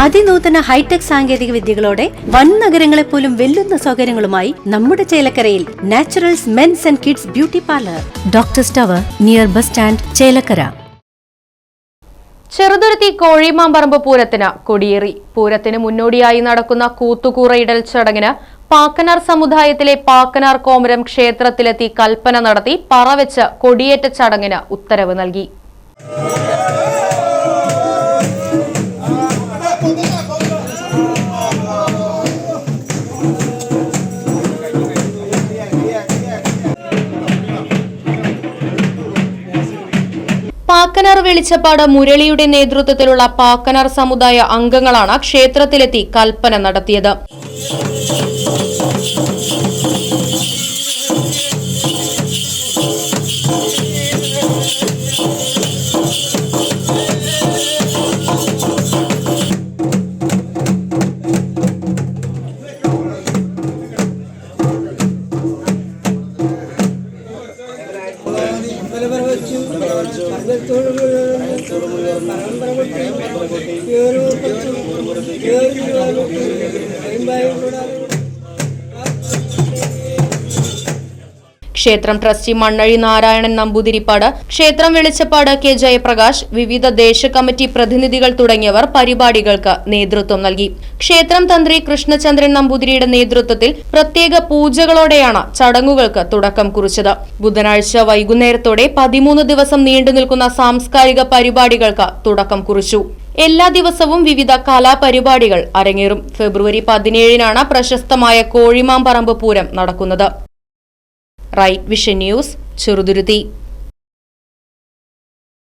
അതിനൂതന hi tech സാങ്കേതിക വിദ്യകളോടെ വൻ നഗരങ്ങളെ പോലും വെല്ലുന്ന സൗകര്യങ്ങളുമായി നമ്മുടെ ചേലക്കരയിൽ Naturals men's and kids beauty parlour, doctors tower, near bus stand, Chelakkara. Cheruthuruthy Kozhimamparambu പൂരത്തിന് കൊടിയേറി. പൂരത്തിന് മുന്നോടിയായി നടക്കുന്ന കൂത്തുകൂറയിടൽ ചടങ്ങിന് പാക്കനാർ സമുദായത്തിലെ പാക്കനാർ കോമരം ക്ഷേത്രത്തിലെത്തി കൽപ്പന നടത്തി പറവെച്ച് കൊടിയേറ്റ ചടങ്ങിന് ഉത്തരവ് നൽകി. പാക്കനാർ വെളിച്ചപ്പാട് മുരളിയുടെ നേതൃത്വത്തിലുള്ള പാക്കനാർ സമുദായ അംഗങ്ങളാണ് ക്ഷേത്രത്തിലെത്തി കൽപ്പന നടത്തിയത്. ക്ഷേത്രം ട്രസ്റ്റി മണ്ണഴി നാരായണൻ നമ്പൂതിരിപ്പാട്, ക്ഷേത്രം വെളിച്ചപ്പാട് കെ ജയപ്രകാശ്, വിവിധ ദേശ കമ്മിറ്റി പ്രതിനിധികൾ തുടങ്ങിയവർ പരിപാടികൾക്ക് നേതൃത്വം നൽകി. ക്ഷേത്രം തന്ത്രി കൃഷ്ണചന്ദ്രൻ നമ്പൂതിരിയുടെ നേതൃത്വത്തിൽ പ്രത്യേക പൂജകളോടെയാണ് ചടങ്ങുകൾക്ക് തുടക്കം കുറിച്ചത്. ബുധനാഴ്ച വൈകുന്നേരത്തോടെ 13 ദിവസം നീണ്ടുനിൽക്കുന്ന സാംസ്കാരിക പരിപാടികൾക്ക് തുടക്കം കുറിച്ചു. എല്ലാ ദിവസവും വിവിധ കലാപരിപാടികൾ അരങ്ങേറും. ഫെബ്രുവരി 17-നാണ് പ്രശസ്തമായ കോഴിമാമ്പറമ്പ് പൂരം നടക്കുന്നത്. Right vision news, Cheruthuruthy.